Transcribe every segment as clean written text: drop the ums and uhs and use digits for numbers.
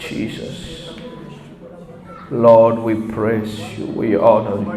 Jesus, Lord, we praise you, we honor you.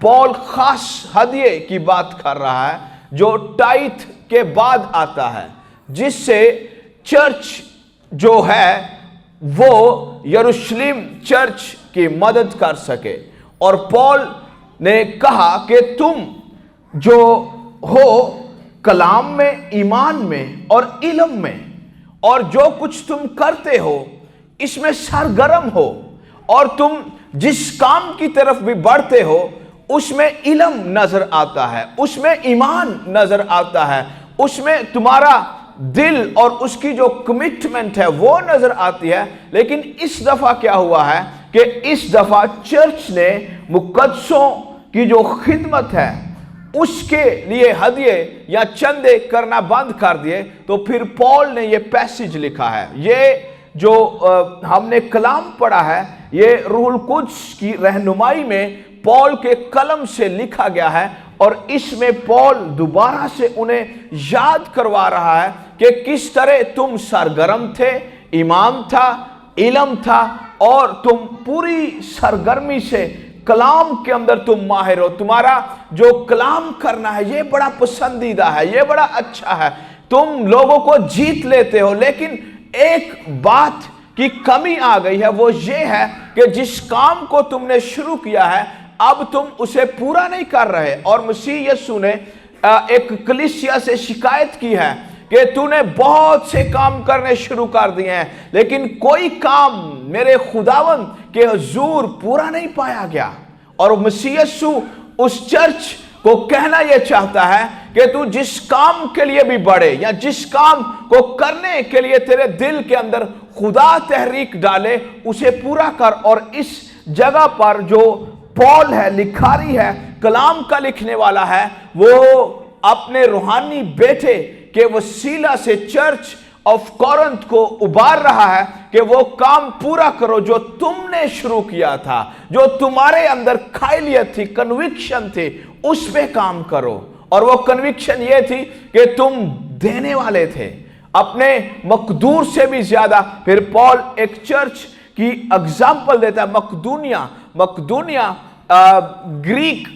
پول خاص ہدیے کی بات کر رہا ہے جو ٹائٹ کے بعد آتا ہے، جس سے چرچ جو ہے وہ یروشلم چرچ کی مدد کر سکے۔ اور پول نے کہا کہ تم جو ہو کلام میں، ایمان میں اور علم میں، اور جو کچھ تم کرتے ہو اس میں سرگرم ہو، اور تم جس کام کی طرف بھی بڑھتے ہو اس میں علم نظر آتا ہے، اس میں ایمان نظر آتا ہے، اس میں تمہارا دل اور اس کی جو کمٹمنٹ ہے وہ نظر آتی ہے۔ لیکن اس دفعہ کیا ہوا ہے کہ اس دفعہ چرچ نے مقدسوں کی جو خدمت ہے اس کے لیے ہدیے یا چندے کرنا بند کر دیے۔ تو پھر پول نے یہ پیسج لکھا ہے، یہ جو ہم نے کلام پڑھا ہے یہ روح القدس کی رہنمائی میں پول کے قلم سے لکھا گیا ہے، اور اس میں پول دوبارہ سے انہیں یاد کروا رہا ہے کہ کس طرح تم سرگرم تھے، ایمان تھا، علم تھا، اور تم پوری سرگرمی سے کلام کے اندر تم ماہر ہو۔ تمہارا جو کلام کرنا ہے یہ بڑا پسندیدہ ہے، یہ بڑا اچھا ہے، تم لوگوں کو جیت لیتے ہو۔ لیکن ایک بات کی کمی آ گئی ہے، وہ یہ ہے کہ جس کام کو تم نے شروع کیا ہے اب تم اسے پورا نہیں کر رہے۔ اور مسیح یسوع نے ایک کلیسیا سے شکایت کی ہے کہ تو نے بہت سے کام کرنے شروع کر دیے ہیں لیکن کوئی کام میرے خداوند کے حضور پورا نہیں پایا گیا۔ اور مسیح یسوع اس چرچ کو کہنا یہ چاہتا ہے کہ تو جس کام کے لیے بھی بڑھے یا جس کام کو کرنے کے لیے تیرے دل کے اندر خدا تحریک ڈالے اسے پورا کر۔ اور اس جگہ پر جو پول ہے، لکھاری ہے، کلام کا لکھنے والا ہے، وہ اپنے روحانی بیٹے کے وسیلہ سے چرچ آف کورنتھ کو ابار رہا ہے کہ وہ کام پورا کرو جو تم نے شروع کیا تھا، جو تمہارے اندر قائلیت تھی، کنوکشن تھی، اس پہ کام کرو۔ اور وہ کنوکشن یہ تھی کہ تم دینے والے تھے اپنے مقدور سے بھی زیادہ۔ پھر پول ایک چرچ کی اگزامپل دیتا ہے، مقدونیہ گریک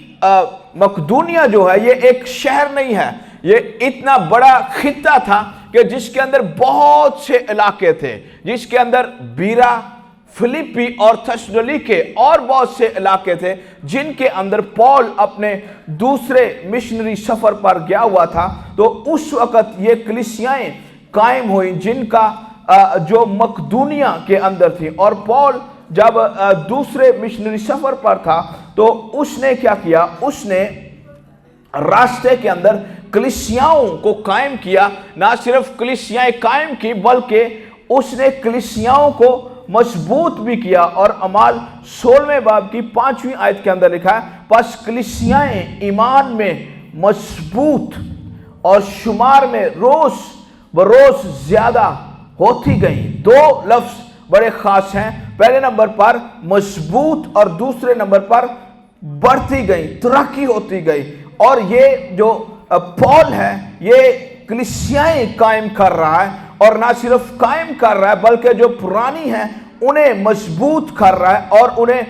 مقدونیہ جو ہے یہ ایک شہر نہیں ہے، یہ اتنا بڑا خطہ تھا کہ جس کے اندر بہت سے علاقے تھے، جس کے اندر بیرا، فلپی اور تھسلونیکے اور بہت سے علاقے تھے جن کے اندر پول اپنے دوسرے مشنری سفر پر گیا ہوا تھا۔ تو اس وقت یہ کلیسیائیں قائم ہوئیں جن کا جو مقدونیہ کے اندر تھی۔ اور پول جب دوسرے مشنری سفر پر تھا تو اس نے کیا کیا، اس نے راستے کے اندر کلیسیاؤں کو قائم کیا۔ نہ صرف کلیسیائیں قائم کی بلکہ اس نے کلیسیاؤں کو مضبوط بھی کیا۔ اور اعمال 16 باب کی 5ویں آیت کے اندر لکھا ہے، پس کلیسیائیں ایمان میں مضبوط اور شمار میں روز بروز زیادہ ہوتی گئیں۔ دو لفظ بڑے خاص ہیں، پہلے نمبر پر مضبوط اور دوسرے نمبر پر بڑھتی گئی، ترقی ہوتی گئی۔ اور یہ جو پول ہے یہ کلیسیائیں قائم کر رہا ہے، اور نہ صرف قائم کر رہا ہے بلکہ جو پرانی ہیں انہیں مضبوط کر رہا ہے اور انہیں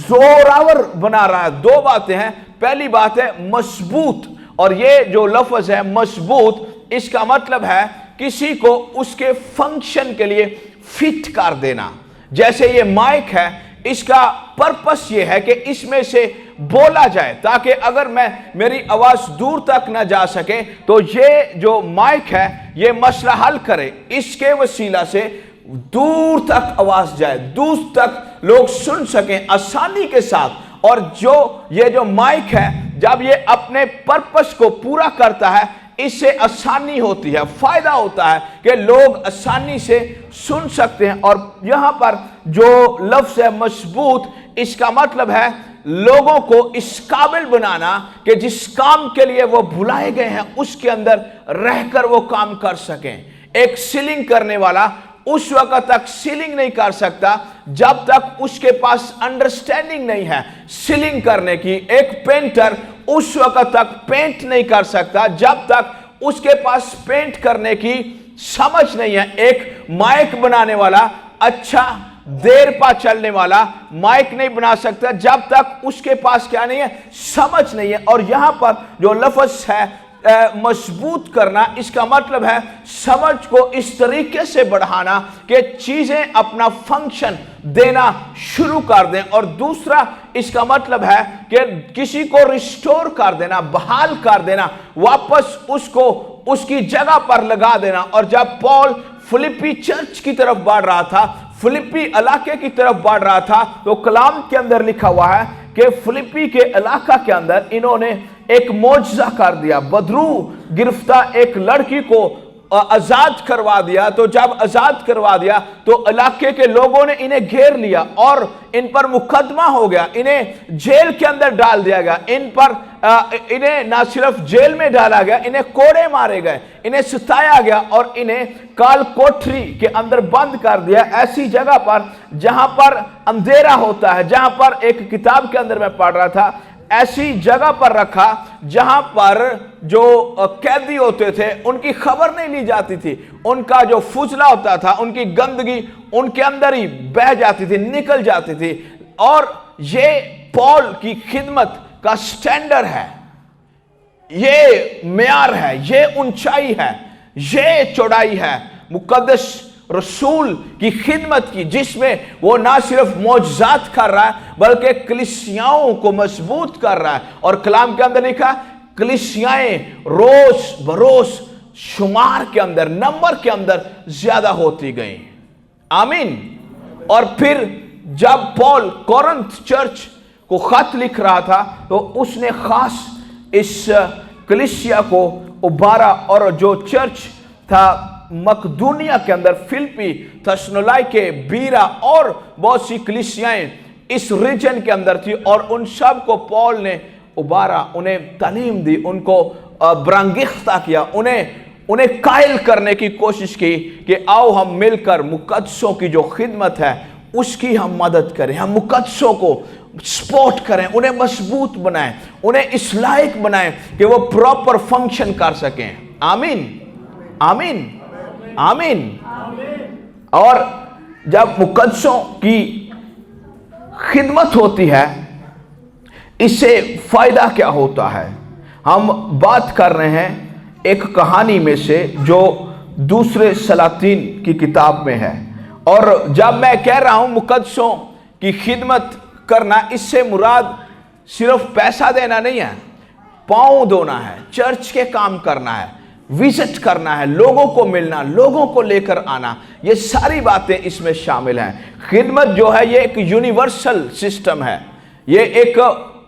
زوراور بنا رہا ہے۔ دو باتیں ہیں، پہلی بات ہے مضبوط، اور یہ جو لفظ ہے مضبوط اس کا مطلب ہے کسی کو اس کے فنکشن کے لیے فٹ کر دینا۔ جیسے یہ مائک ہے، اس کا پرپس یہ ہے کہ اس میں سے بولا جائے تاکہ اگر میری آواز دور تک نہ جا سکے تو یہ جو مائک ہے یہ مسئلہ حل کرے، اس کے وسیلہ سے دور تک آواز جائے، دور تک لوگ سن سکیں آسانی کے ساتھ۔ اور یہ جو مائک ہے جب یہ اپنے پرپس کو پورا کرتا ہے اس سے آسانی ہوتی ہے، فائدہ ہوتا ہے کہ لوگ آسانی سے سن سکتے ہیں۔ اور یہاں پر جو لفظ ہے مضبوط، اس کا مطلب ہے لوگوں کو اس قابل بنانا کہ جس کام کے لیے وہ بلائے گئے ہیں اس کے اندر رہ کر وہ کام کر سکیں۔ ایک سیلنگ کرنے والا اس وقت تک سیلنگ نہیں کر سکتا جب تک اس کے پاس انڈرسٹینڈنگ نہیں ہے سیلنگ کرنے کی۔ ایک پینٹر اس وقت تک پینٹ نہیں کر سکتا جب تک اس کے پاس پینٹ کرنے کی سمجھ نہیں ہے۔ ایک مائک بنانے والا اچھا دیر پا چلنے والا مائک نہیں بنا سکتا جب تک اس کے پاس کیا نہیں ہے؟ سمجھ نہیں ہے۔ اور یہاں پر جو لفظ ہے مضبوط کرنا، اس کا مطلب ہے سمجھ کو اس طریقے سے بڑھانا کہ چیزیں اپنا فنکشن دینا شروع کر دیں۔ اور دوسرا اس کا مطلب ہے کہ کسی کو ریسٹور کر دینا، بحال کر دینا، واپس اس کو اس کی جگہ پر لگا دینا۔ اور جب پال فلپی چرچ کی طرف بڑھ رہا تھا، فلپی علاقے کی طرف بڑھ رہا تھا، تو کلام کے اندر لکھا ہوا ہے کہ فلپی کے علاقہ کے اندر انہوں نے ایک معجزہ کر دیا، بدرو گرفتہ ایک لڑکی کو آزاد کروا دیا۔ تو جب آزاد کروا دیا تو علاقے کے لوگوں نے انہیں گھیر لیا اور ان پر مقدمہ ہو گیا، انہیں جیل کے اندر ڈال دیا گیا۔ انہیں نہ صرف جیل میں ڈالا گیا، انہیں کوڑے مارے گئے، انہیں ستایا گیا اور انہیں کال کوٹری کے اندر بند کر دیا، ایسی جگہ پر جہاں پر اندھیرا ہوتا ہے۔ جہاں پر ایک کتاب کے اندر میں پڑھ رہا تھا، ایسی جگہ پر رکھا جہاں پر جو قیدی ہوتے تھے ان کی خبر نہیں لی جاتی تھی، ان کا جو فضلہ ہوتا تھا، ان کی گندگی ان کے اندر ہی بہہ جاتی تھی، نکل جاتی تھی۔ اور یہ پال کی خدمت کا سٹینڈر ہے، یہ معیار ہے، یہ اونچائی ہے، یہ چوڑائی ہے مقدس رسول کی خدمت کی، جس میں وہ نہ صرف معجزات کر رہا ہے بلکہ کلیسیاؤں کو مضبوط کر رہا ہے۔ اور کلام کے اندر لکھا کلیسیائیں روز بروز شمار کے اندر، نمبر کے اندر زیادہ ہوتی گئیں۔ آمین۔ اور پھر جب پال کورنتھ چرچ کو خط لکھ رہا تھا تو اس نے خاص اس کلیسیا کو ابھارا، اور جو چرچ تھا مقدونیہ کے اندر، فلپی، تھسلونائکے، بیرا اور بہت سی کلیسیائیں اس ریجن کے اندر تھی، اور ان سب کو پال نے ابھارا، انہیں تعلیم دی، ان کو برانگیختہ کیا، انہیں قائل کرنے کی کوشش کی کہ آؤ ہم مل کر مقدسوں کی جو خدمت ہے اس کی ہم مدد کریں، ہم مقدسوں کو سپورٹ کریں، انہیں مضبوط بنائیں، انہیں اس لائق بنائیں کہ وہ پراپر فنکشن کر سکیں۔ آمین، آمین، آمین۔ اور جب مقدسوں کی خدمت ہوتی ہے اس سے فائدہ کیا ہوتا ہے؟ ہم بات کر رہے ہیں ایک کہانی میں سے جو دوسرے سلاطین کی کتاب میں ہے۔ اور جب میں کہہ رہا ہوں مقدسوں کی خدمت کرنا، اس سے مراد صرف پیسہ دینا نہیں ہے، پاؤں دھونا ہے، چرچ کے کام کرنا ہے، وزٹ کرنا ہے، لوگوں کو ملنا، لوگوں کو لے کر آنا، یہ ساری باتیں اس میں شامل ہیں۔ خدمت جو ہے یہ ایک یونیورسل سسٹم ہے، یہ ایک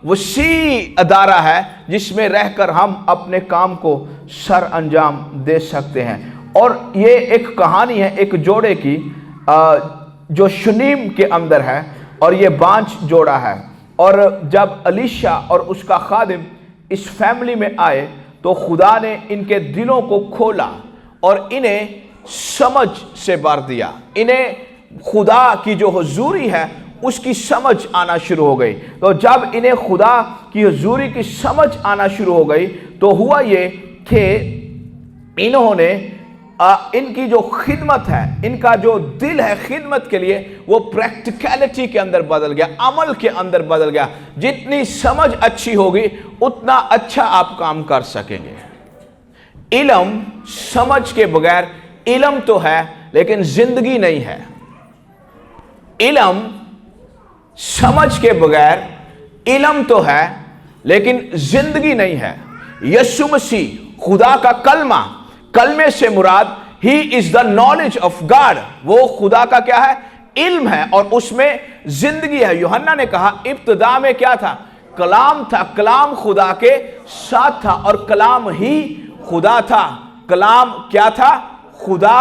وسیع ادارہ ہے جس میں رہ کر ہم اپنے کام کو سر انجام دے سکتے ہیں۔ اور یہ ایک کہانی ہے ایک جوڑے کی جو شنیم کے اندر ہے، اور یہ بانج جوڑا ہے۔ اور جب الیشا اور اس کا خادم اس فیملی میں آئے تو خدا نے ان کے دلوں کو کھولا اور انہیں سمجھ سے بھر دیا، انہیں خدا کی جو حضوری ہے اس کی سمجھ آنا شروع ہو گئی۔ تو جب انہیں خدا کی حضوری کی سمجھ آنا شروع ہو گئی تو ہوا یہ کہ انہوں نے ان کی جو خدمت ہے، ان کا جو دل ہے خدمت کے لیے، وہ پریکٹیکلٹی کے اندر بدل گیا، عمل کے اندر بدل گیا۔ جتنی سمجھ اچھی ہوگی اتنا اچھا آپ کام کر سکیں گے۔ علم سمجھ کے بغیر، علم تو ہے لیکن زندگی نہیں ہے۔ علم سمجھ کے بغیر، علم تو ہے لیکن زندگی نہیں ہے۔ یسوع مسیح خدا کا کلمے سے مراد ہی از دا نالج آف گاڈ، وہ خدا کا کیا ہے؟ علم ہے، اور اس میں زندگی ہے۔ یوحنا نے کہا ابتدا میں کیا تھا؟ کلام تھا، کلام خدا کے ساتھ تھا اور کلام ہی خدا تھا۔ کلام کیا تھا؟ خدا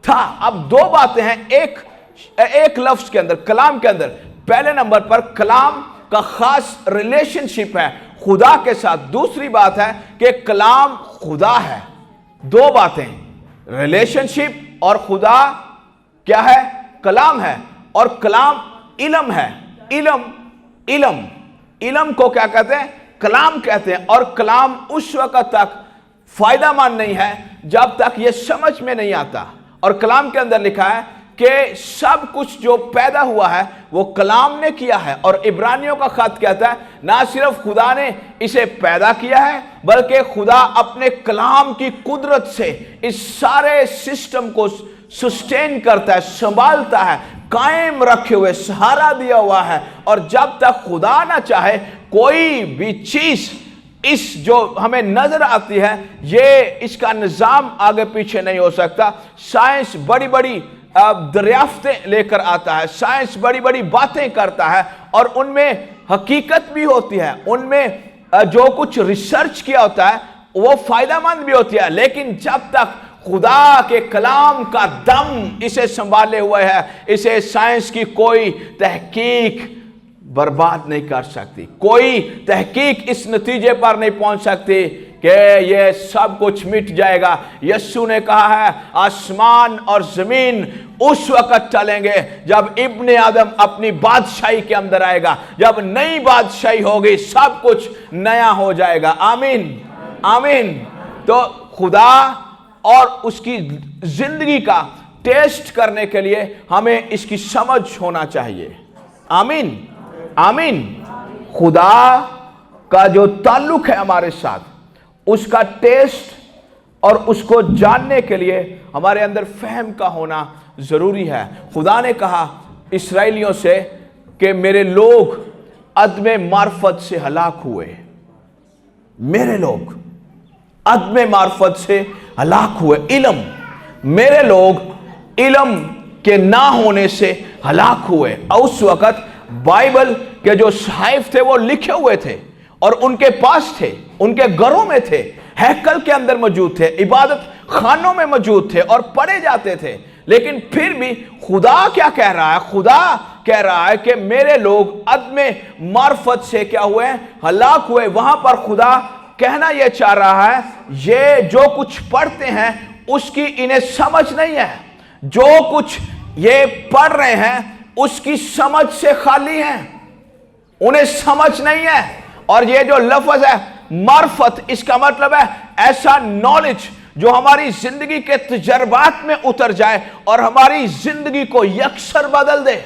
تھا۔ اب دو باتیں ہیں ایک لفظ کے اندر، کلام کے اندر۔ پہلے نمبر پر کلام کا خاص ریلیشن شپ ہے خدا کے ساتھ۔ دوسری بات ہے کہ کلام خدا ہے۔ دو باتیں، ریلیشن شپ اور خدا کیا ہے؟ کلام ہے، اور کلام علم ہے۔ علم کو کیا کہتے ہیں؟ کلام کہتے ہیں۔ اور کلام اس وقت تک فائدہ مند نہیں ہے جب تک یہ سمجھ میں نہیں آتا۔ اور کلام کے اندر لکھا ہے کہ سب کچھ جو پیدا ہوا ہے وہ کلام نے کیا ہے. اور عبرانیوں کا خط کہتا ہے نہ صرف خدا نے اسے پیدا کیا ہے بلکہ خدا اپنے کلام کی قدرت سے اس سارے سسٹم کو سسٹین کرتا ہے, سنبھالتا ہے, قائم رکھے ہوئے, سہارا دیا ہوا ہے. اور جب تک خدا نہ چاہے کوئی بھی چیز اس جو ہمیں نظر آتی ہے یہ اس کا نظام آگے پیچھے نہیں ہو سکتا. سائنس بڑی بڑی دریافتیں لے کر آتا ہے, سائنس بڑی بڑی باتیں کرتا ہے اور ان میں حقیقت بھی ہوتی ہے, ان میں جو کچھ ریسرچ کیا ہوتا ہے وہ فائدہ مند بھی ہوتی ہے. لیکن جب تک خدا کے کلام کا دم اسے سنبھالے ہوئے ہے اسے سائنس کی کوئی تحقیق برباد نہیں کر سکتی, کوئی تحقیق اس نتیجے پر نہیں پہنچ سکتی کہ یہ سب کچھ مٹ جائے گا. یسوع نے کہا ہے آسمان اور زمین اس وقت چلیں گے جب ابن آدم اپنی بادشاہی کے اندر آئے گا, جب نئی بادشاہی ہوگی سب کچھ نیا ہو جائے گا. آمین آمین. تو خدا اور اس کی زندگی کا ٹیسٹ کرنے کے لیے ہمیں اس کی سمجھ ہونا چاہیے. آمین آمین. خدا کا جو تعلق ہے ہمارے ساتھ اس کا ٹیسٹ اور اس کو جاننے کے لیے ہمارے اندر فہم کا ہونا ضروری ہے. خدا نے کہا اسرائیلیوں سے کہ میرے لوگ عدم معرفت سے ہلاک ہوئے, میرے لوگ عدم معرفت سے ہلاک ہوئے. علم, میرے لوگ علم کے نہ ہونے سے ہلاک ہوئے. اس وقت بائبل کے جو صحائف تھے وہ لکھے ہوئے تھے اور ان کے پاس تھے, ان کے گھروں میں تھے, ہیکل کے اندر موجود تھے, عبادت خانوں میں موجود تھے اور پڑھے جاتے تھے. لیکن پھر بھی خدا کیا کہہ رہا ہے؟ خدا کہہ رہا ہے کہ میرے لوگ عدم معرفت سے کیا ہوئے؟ ہلاک ہوئے. وہاں پر خدا کہنا یہ چاہ رہا ہے یہ جو کچھ پڑھتے ہیں اس کی انہیں سمجھ نہیں ہے, جو کچھ یہ پڑھ رہے ہیں اس کی سمجھ سے خالی ہیں, انہیں سمجھ نہیں ہے. اور یہ جو لفظ ہے معرفت, اس کا مطلب ہے ایسا نالج جو ہماری زندگی کے تجربات میں اتر جائے اور ہماری زندگی کو یکسر بدل دے.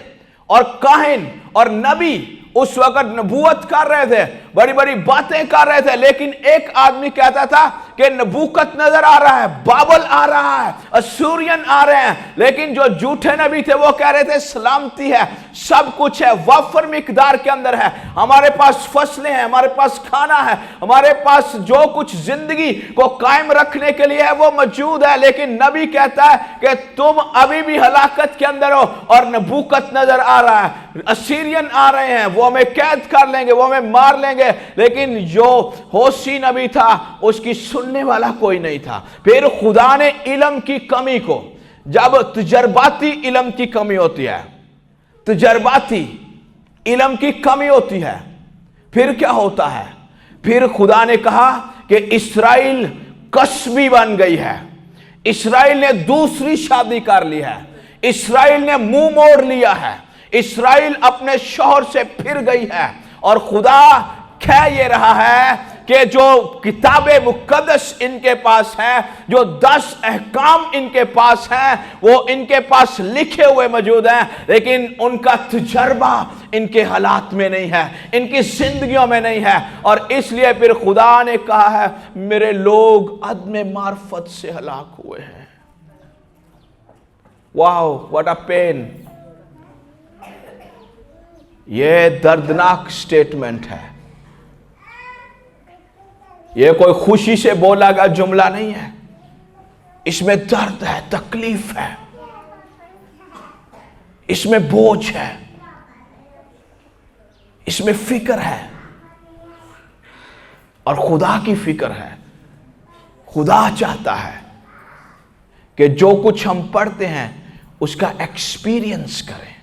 اور کاہن اور نبی اس وقت نبوت کر رہے تھے, بڑی بڑی باتیں کر رہے تھے, لیکن ایک آدمی کہتا تھا کہ نبوکت نظر آ رہا ہے, بابل آ رہا ہے, اسورین آ رہے ہیں. لیکن جو جھوٹے نبی تھے وہ کہہ رہے تھے سلامتی ہے, سب کچھ ہے, وافر مقدار کے اندر ہے, ہمارے پاس فصلیں ہیں, ہمارے پاس کھانا ہے, ہمارے پاس جو کچھ زندگی کو قائم رکھنے کے لیے ہے وہ موجود ہے. لیکن نبی کہتا ہے کہ تم ابھی بھی ہلاکت کے اندر ہو اور نبوکت نظر آ رہا ہے, اسیرین آ رہے ہیں, وہ ہمیں قید کر لیں گے, وہ ہمیں مار لیں گے. لیکن جو ہوسی نبی تھا اس کی سننے والا کوئی نہیں تھا. پھر خدا نے علم کی کمی کو, جب تجرباتی علم کی کمی ہوتی ہے, تجرباتی علم کی کمی ہوتی ہے, پھر کیا ہوتا ہے؟ پھر خدا نے کہا کہ اسرائیل قصبی بن گئی ہے, اسرائیل نے دوسری شادی کر لی ہے, اسرائیل نے منہ موڑ لیا ہے, اسرائیل اپنے شوہر سے پھر گئی ہے. اور خدا کہہ یہ رہا ہے کہ جو کتاب مقدس ان کے پاس ہے, جو 10 احکام ان کے پاس ہیں, وہ ان کے پاس لکھے ہوئے موجود ہیں, لیکن ان کا تجربہ ان کے حالات میں نہیں ہے, ان کی زندگیوں میں نہیں ہے. اور اس لیے پھر خدا نے کہا ہے میرے لوگ عدم معرفت سے ہلاک ہوئے ہیں. واو, واٹ اے پین. یہ دردناک سٹیٹمنٹ ہے, یہ کوئی خوشی سے بولا گیا جملہ نہیں ہے, اس میں درد ہے, تکلیف ہے, اس میں بوجھ ہے, اس میں فکر ہے, اور خدا کی فکر ہے. خدا چاہتا ہے کہ جو کچھ ہم پڑھتے ہیں اس کا ایکسپیرینس کریں,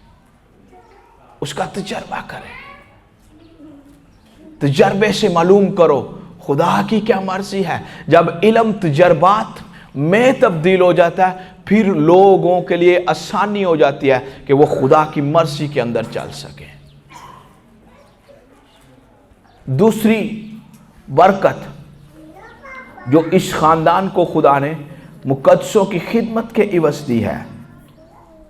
اس کا تجربہ کریں, تجربے سے معلوم کرو خدا کی کیا مرضی ہے. جب علم تجربات میں تبدیل ہو جاتا ہے پھر لوگوں کے لیے آسانی ہو جاتی ہے کہ وہ خدا کی مرضی کے اندر چل سکیں. دوسری برکت جو اس خاندان کو خدا نے مقدسوں کی خدمت کے عوض دی ہے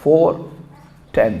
4:10।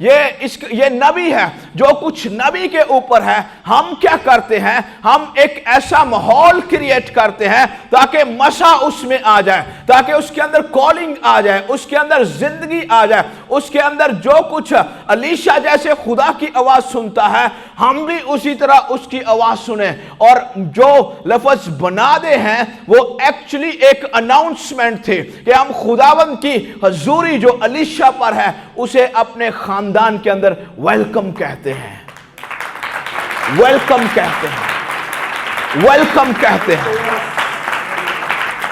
یہ نبی ہے. جو کچھ نبی کے اوپر ہے ہم کیا کرتے ہیں؟ ہم ایک ایسا ماحول کریٹ کرتے ہیں تاکہ مسا اس میں آ جائے, تاکہ اس کے اندر کالنگ آ جائے, اس کے اندر زندگی آ جائے, اس کے اندر جو کچھ الیشا جیسے خدا کی آواز سنتا ہے ہم بھی اسی طرح اس کی آواز سنیں. اور جو لفظ بنا دے ہیں وہ ایکچولی ایک اناؤنسمنٹ تھے کہ ہم خداوند کی حضوری جو الیشا پر ہے اسے اپنے خاندان کے اندر ویلکم کہتے ہیں, ویلکم کہتے ہیں, ویلکم کہتے ہیں,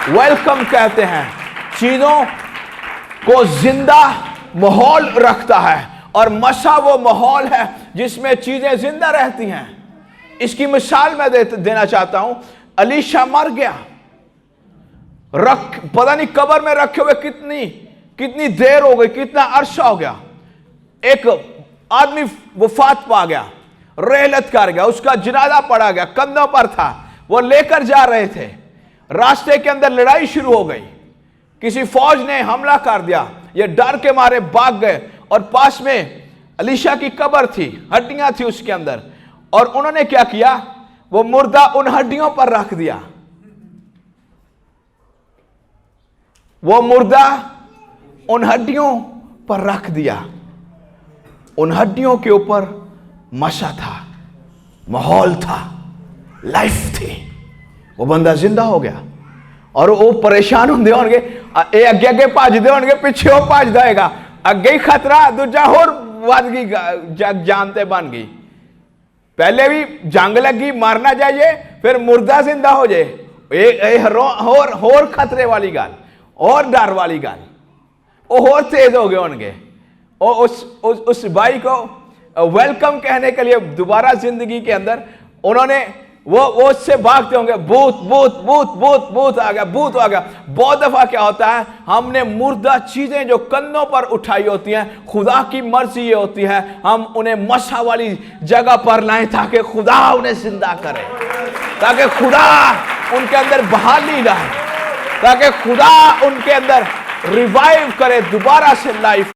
ویلکم کہتے ہیں. چیزوں کو زندہ ماحول رکھتا ہے, اور مسا وہ ماحول ہے جس میں چیزیں زندہ رہتی ہیں. اس کی مثال میں دینا چاہتا ہوں. الیشا مر گیا, پتہ نہیں قبر میں رکھے ہوئے کتنی دیر ہو گئی, کتنا عرصہ ہو گیا. ایک آدمی وفات پا گیا, رحلت کر گیا, اس کا جنازہ پڑا گیا, کندھوں پر تھا, وہ لے کر جا رہے تھے. راستے کے اندر لڑائی شروع ہو گئی, کسی فوج نے حملہ کر دیا, یہ ڈر کے مارے بھاگ گئے, اور پاس میں الیشا کی قبر تھی, ہڈیاں تھی اس کے اندر, اور انہوں نے کیا کیا؟ وہ مردہ ان ہڈیوں پر رکھ دیا. وہ مردہ ان ہڈیوں پر رکھ دیا. ان ہڈیوں کے اوپر مسا تھا, ماحول تھا, لائف تھی. وہ بندہ زندہ ہو گیا, اور وہ پریشان ہوندے ہون گے, اے اگے اگے پاج دے ہون گے, پیچھے وہ پاج دائے گا, اگے ہی خطرہ دوجہ اور واد گی جگ جانتے بن گئی. پہلے بھی جنگ لگی, مارنا جائیے, پھر مردہ زندہ ہو جائے, اور خطرے والی گال, اور ڈر والی گال, اور تیز ہو گئے ہون گے. اس بھائی کو ویلکم کہنے کے لیے دوبارہ زندگی کے اندر انہوں نے وہ اس سے بھاگتے ہوں گے, بھوت بھوت بھوت بھوت بھوت آ گیا, بھوت آ گیا. بہت دفعہ کیا ہوتا ہے, ہم نے مردہ چیزیں جو کندھوں پر اٹھائی ہوتی ہیں, خدا کی مرضی یہ ہوتی ہے ہم انہیں مسا والی جگہ پر لائیں تاکہ خدا انہیں زندہ کرے, تاکہ خدا ان کے اندر بحالی لائے, تاکہ خدا ان کے اندر ریوائیو کرے, دوبارہ سے لائف.